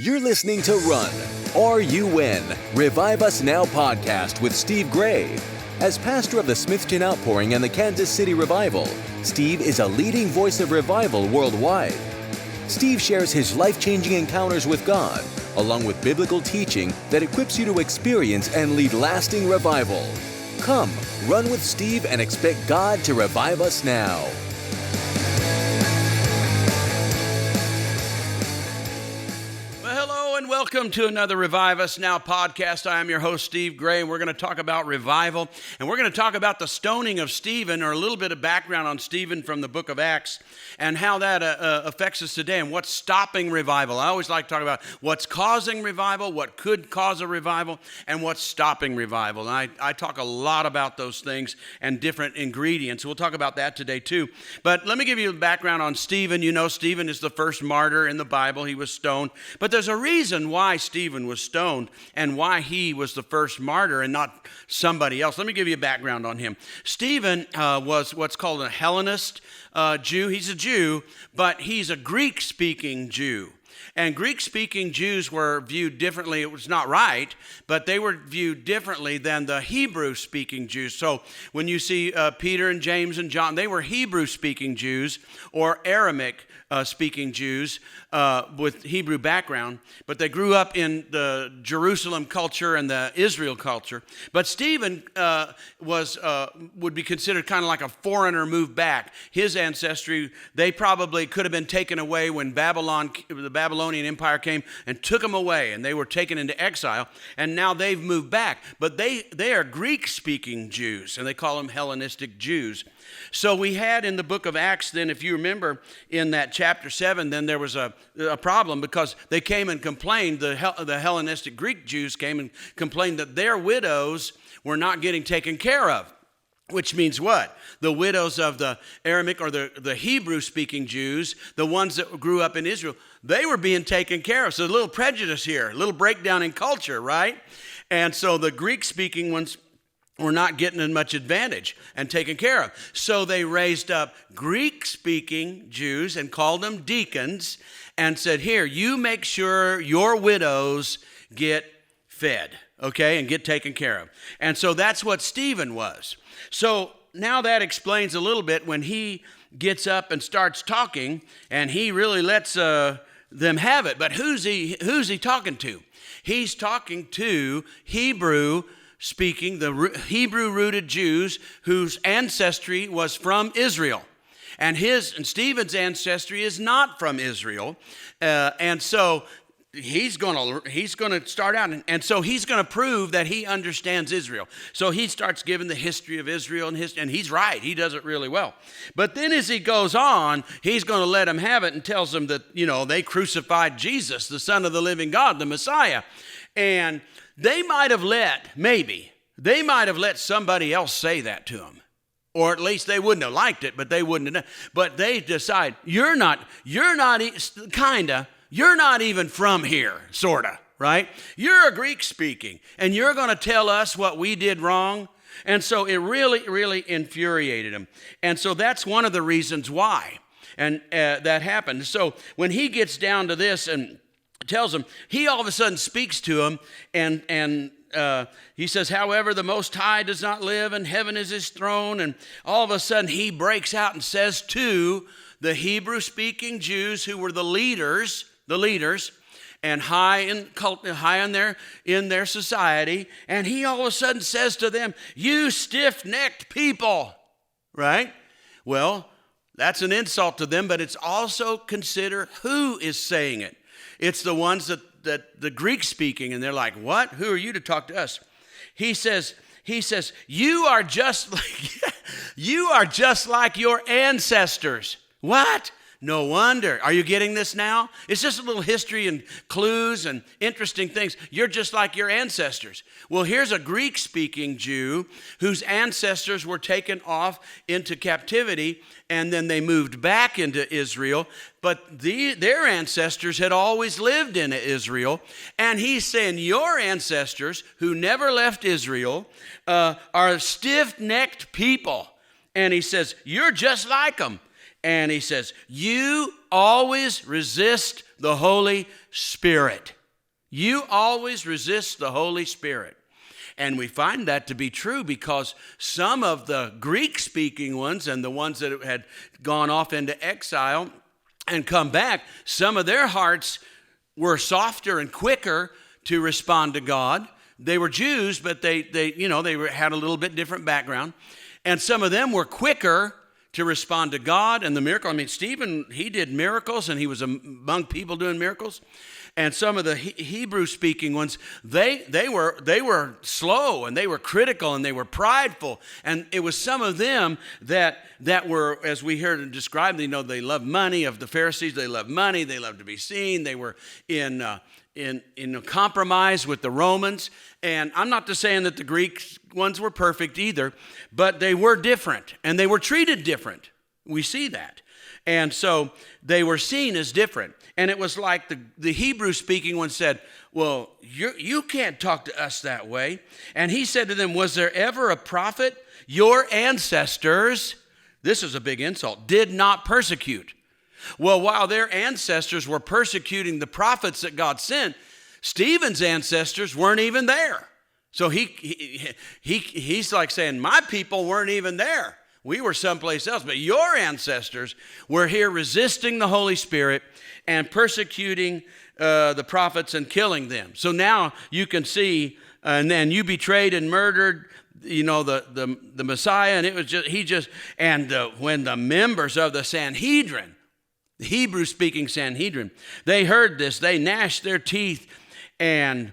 You're listening to Run, or You Win, Revive Us Now podcast with Steve Gray. As pastor of the Smithton Outpouring and the Kansas City Revival, Steve is a leading voice of revival worldwide. Steve shares his life-changing encounters with God, along with biblical teaching that equips you to experience and lead lasting revival. Come, run with Steve and expect God to revive us now. Welcome to another Revive Us Now podcast. I am your host, Steve Gray, and we're going to talk about revival, and we're going to talk about the stoning of Stephen, or a little bit of background on Stephen from the book of Acts, and how that affects us today, and what's stopping revival. I always like to talk about what's causing revival, what could cause a revival, and what's stopping revival. And I talk a lot about those things and different ingredients. We'll talk about that today too. But let me give you a background on Stephen. You know, Stephen is the first martyr in the Bible. He was stoned. But there's a reason why Stephen was stoned and why he was the first martyr and not somebody else. Let me give you a background on him. Stephen was what's called a Hellenist Jew. He's a Jew, but he's a Greek-speaking Jew. And Greek-speaking Jews were viewed differently. It was not right, but they were viewed differently than the Hebrew-speaking Jews. So when you see Peter and James and John, they were Hebrew-speaking Jews or Aramaic speaking Jews with Hebrew background, but they grew up in the Jerusalem culture and the Israel culture. But Stephen would be considered kind of like a foreigner moved back. His ancestry, they probably could have been taken away when the Babylonian Empire came and took them away, and they were taken into exile, and now they've moved back. But they are Greek-speaking Jews, and they call them Hellenistic Jews. So we had in the book of Acts, then, if you remember, in that chapter 7, then there was a problem because they came and complained, the Hellenistic Greek Jews came and complained that their widows were not getting taken care of. Which means what? The widows of the Aramaic or the Hebrew-speaking Jews, the ones that grew up in Israel, they were being taken care of. So a little prejudice here, a little breakdown in culture, right? And so the Greek-speaking ones were not getting as much advantage and taken care of. So they raised up Greek-speaking Jews and called them deacons and said, here, you make sure your widows get fed, okay, and get taken care of. And so that's what Stephen was. So now that explains a little bit when he gets up and starts talking, and he really lets them have it. But who's he talking to? He's talking to Hebrew-speaking, the Hebrew-rooted Jews whose ancestry was from Israel. And Stephen's ancestry is not from Israel. And so he's going to start out, and so he's going to prove that he understands Israel. So he starts giving the history of Israel, and he's right. He does it really well. But then as he goes on, he's going to let them have it and tells them that, they crucified Jesus, the Son of the living God, the Messiah. And they might have let somebody else say that to him. Or at least they wouldn't have liked it, but they wouldn't have. But they decide, you're not even from here, sorta, right? You're a Greek speaking, and you're going to tell us what we did wrong? And so it really, really infuriated him. And so that's one of the reasons why that happened. So when he gets down to this and tells him, he all of a sudden speaks to him, and he says, however, the Most High does not live, and heaven is his throne. And all of a sudden he breaks out and says to the Hebrew-speaking Jews who were the leaders, and high in their society, and he all of a sudden says to them, you stiff-necked people, right? Well, that's an insult to them, but it's also consider who is saying it. It's the ones that the Greek speaking, and they're like, what? Who are you to talk to us? He says, you are just like your ancestors. What? No wonder. Are you getting this now? It's just a little history and clues and interesting things. You're just like your ancestors. Well, here's a Greek-speaking Jew whose ancestors were taken off into captivity, and then they moved back into Israel. But their ancestors had always lived in Israel. And he's saying, your ancestors who never left Israel are stiff-necked people. And he says, you're just like them. And he says, you always resist the Holy Spirit. You always resist the Holy Spirit. And we find that to be true because some of the Greek-speaking ones and the ones that had gone off into exile and come back, some of their hearts were softer and quicker to respond to God. They were Jews, but they had a little bit different background. And some of them were quicker to respond to God and the miracle. I mean, Stephen, he did miracles and he was among people doing miracles. And some of the Hebrew-speaking ones, they were slow and they were critical and they were prideful. And it was some of them that were, as we heard it described, they loved money. Of the Pharisees, they loved money. They loved to be seen. They were in a compromise with the Romans. And I'm not just saying that the Greek ones were perfect either, but they were different and they were treated different. We see that. And so they were seen as different. And it was like the Hebrew-speaking one said, well, you can't talk to us that way. And he said to them, was there ever a prophet your ancestors, this is a big insult, did not persecute? Well, while their ancestors were persecuting the prophets that God sent, Stephen's ancestors weren't even there. So he's like saying, my people weren't even there. We were someplace else, but your ancestors were here resisting the Holy Spirit and persecuting the prophets and killing them. So now you can see, and then you betrayed and murdered, the Messiah, and it was when the members of the Sanhedrin, the Hebrew-speaking Sanhedrin, they heard this, they gnashed their teeth and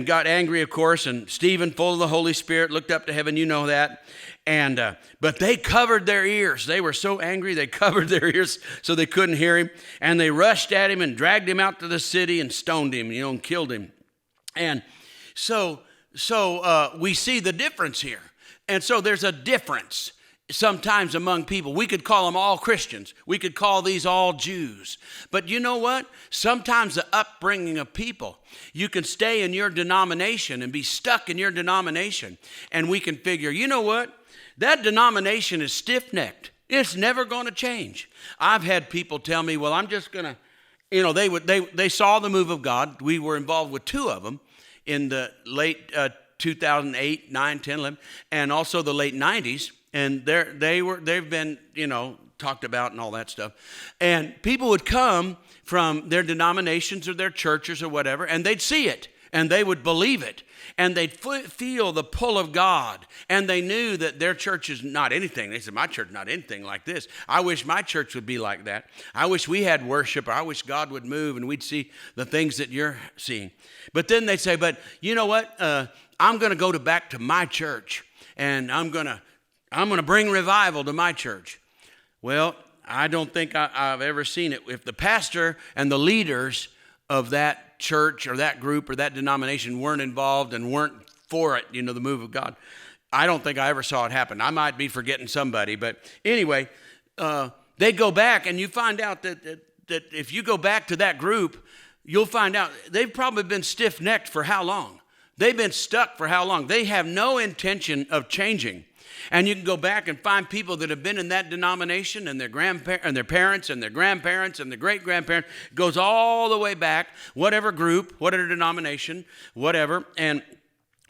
got angry, of course. And Stephen, full of the Holy Spirit, looked up to heaven. You know that. But they covered their ears. They were so angry, they covered their ears so they couldn't hear him. And they rushed at him and dragged him out to the city and stoned him, and killed him. And so we see the difference here. And so there's a difference sometimes among people. We could call them all Christians. We could call these all Jews. But you know what? Sometimes the upbringing of people, you can stay in your denomination and be stuck in your denomination. And we can figure, you know what? That denomination is stiff-necked. It's never going to change. I've had people tell me, well, I'm just going to, they saw the move of God. We were involved with two of them in the late 2008, 9, 10, 11, and also the late 90s. And they've been, talked about and all that stuff. And people would come from their denominations or their churches or whatever, and they'd see it, and they would believe it, and they'd feel the pull of God, and they knew that their church is not anything. They said, my church is not anything like this. I wish my church would be like that. I wish we had worship, or I wish God would move, and we'd see the things that you're seeing. But then they'd say, but you know what? I'm going to go back to my church, and I'm going to bring revival to my church. Well, I don't think I've ever seen it. If the pastor and the leaders of that church or that group or that denomination weren't involved and weren't for it, the move of God, I don't think I ever saw it happen. I might be forgetting somebody. But anyway, they go back, and you find out that if you go back to that group, you'll find out they've probably been stiff-necked for how long? They've been stuck for how long? They have no intention of changing. And you can go back and find people that have been in that denomination, and their parents and their grandparents and their great-grandparents. It goes all the way back, whatever group, whatever denomination, whatever. And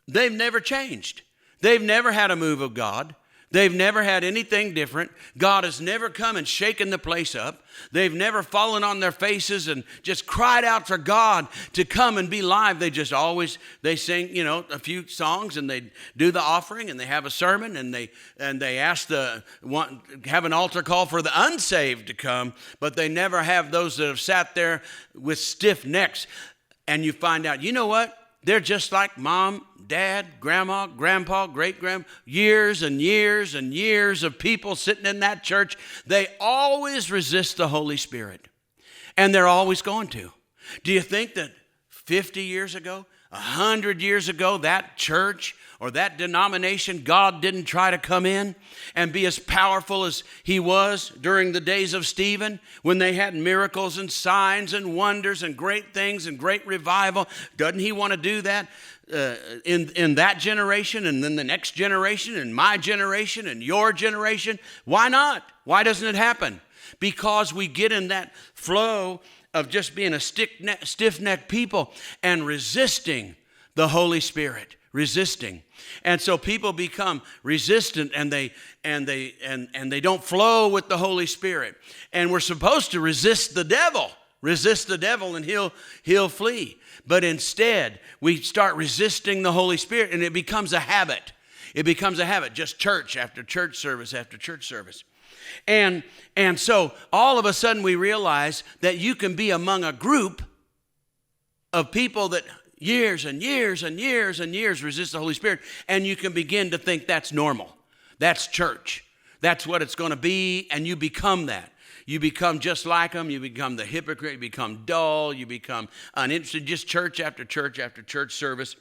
they've never changed. They've never had a move of God. They've never had anything different. God has never come and shaken the place up. They've never fallen on their faces and just cried out for God to come and be live. They sing, a few songs, and they do the offering, and they have a sermon, and they have an altar call for the unsaved to come, but they never have those that have sat there with stiff necks. And you find out, you know what? They're just like mom, dad, grandma, grandpa, great-grandma, years and years and years of people sitting in that church. They always resist the Holy Spirit, and they're always going to. Do you think that 50 years ago, 100 years ago, that church or that denomination, God didn't try to come in and be as powerful as he was during the days of Stephen, when they had miracles and signs and wonders and great things and great revival? Doesn't he want to do that in that generation, and then the next generation, and my generation and your generation? Why not? Why doesn't it happen? because we get in that flow of just being a stiff-necked people and resisting the Holy Spirit, resisting. And so people become resistant and they don't flow with the Holy Spirit. And we're supposed to resist the devil and he'll flee. But instead, we start resisting the Holy Spirit and it becomes a habit. It becomes a habit, just church after church service after church service. And so all of a sudden we realize that you can be among a group of people that years and years and years and years resist the Holy Spirit, and you can begin to think that's normal. That's church. That's what it's going to be, and you become that. You become just like them. You become the hypocrite. You become dull. You become uninterested. Just church after church after church service.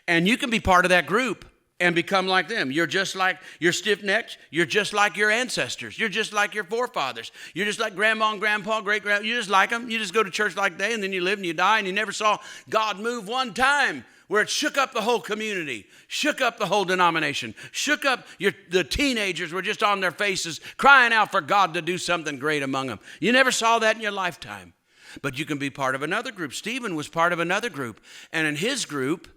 And you can be part of that group and become like them. You're stiff-necked. You're just like your ancestors. You're just like your forefathers. You're just like grandma and grandpa, great-grandpa. You're just like them. You just go to church like they, and then you live and you die, and you never saw God move one time where it shook up the whole community, shook up the whole denomination, shook up the teenagers were just on their faces crying out for God to do something great among them. You never saw that in your lifetime. But you can be part of another group. Stephen was part of another group. And in his group,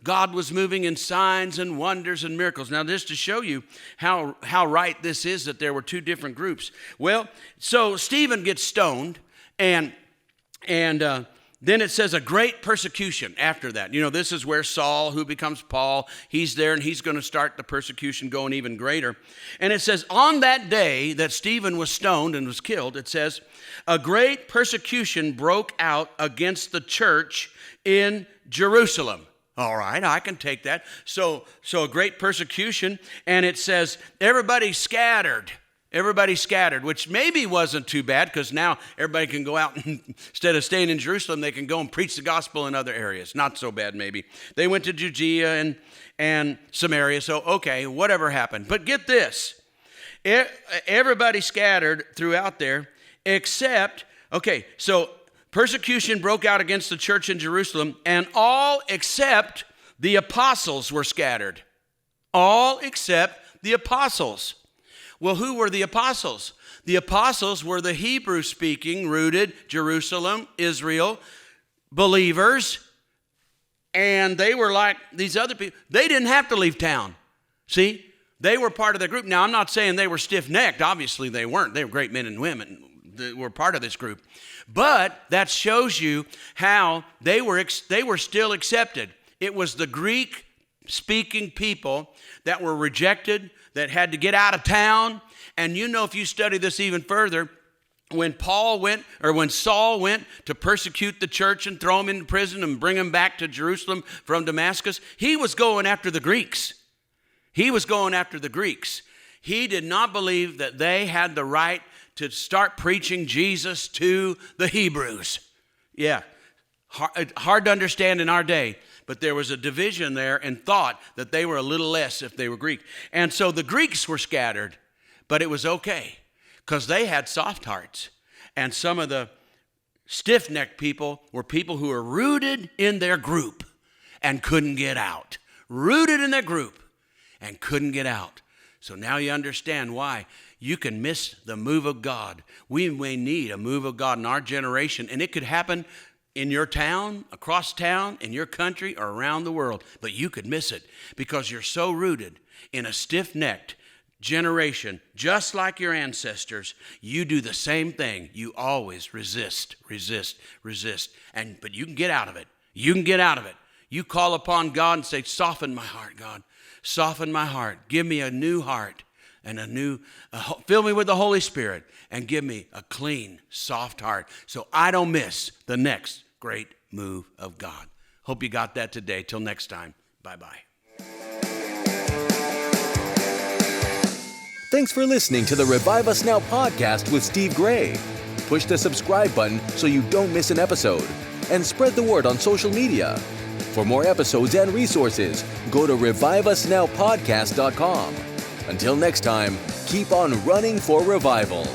God was moving in signs and wonders and miracles. Now, just to show you how right this is that there were two different groups. Well, so Stephen gets stoned, and then it says a great persecution after that. You know, this is where Saul, who becomes Paul, he's there, and he's going to start the persecution going even greater. And it says, on that day that Stephen was stoned and was killed, it says, a great persecution broke out against the church in Jerusalem. All right, I can take that. So a great persecution, and it says everybody scattered, which maybe wasn't too bad because now everybody can go out and instead of staying in Jerusalem, they can go and preach the gospel in other areas. Not so bad maybe. They went to Judea and Samaria, so okay, whatever happened. But get this, everybody scattered throughout there except, okay, so persecution broke out against the church in Jerusalem, and all except the apostles were scattered. All except the apostles. Well, who were the apostles? The apostles were the Hebrew-speaking, rooted Jerusalem, Israel, believers, and they were like these other people. They didn't have to leave town. See? They were part of the group. Now, I'm not saying they were stiff-necked. Obviously, they weren't. They were great men and women that were part of this group. But that shows you how they were still accepted. It was the Greek-speaking people that were rejected, that had to get out of town. And you know, if you study this even further, when Saul went to persecute the church and throw them into prison and bring them back to Jerusalem from Damascus, he was going after the Greeks. He did not believe that they had the right to start preaching Jesus to the Hebrews. Yeah, hard to understand in our day, but there was a division there and thought that they were a little less if they were Greek. And so the Greeks were scattered, but it was okay because they had soft hearts. And some of the stiff-necked people were people who were rooted in their group and couldn't get out. Rooted in their group and couldn't get out. So now you understand why you can miss the move of God. We may need a move of God in our generation, and it could happen in your town, across town, in your country, or around the world. But you could miss it because you're so rooted in a stiff-necked generation, just like your ancestors. You do the same thing. You always resist. But you can get out of it. You call upon God and say, soften my heart, God. Soften my heart. Give me a new heart and fill me with the Holy Spirit and give me a clean, soft heart so I don't miss the next great move of God. Hope you got that today. Till next time. Bye-bye. Thanks for listening to the Revive Us Now podcast with Steve Gray. Push the subscribe button so you don't miss an episode and spread the word on social media. For more episodes and resources, go to reviveusnowpodcast.com. Until next time, keep on running for revival.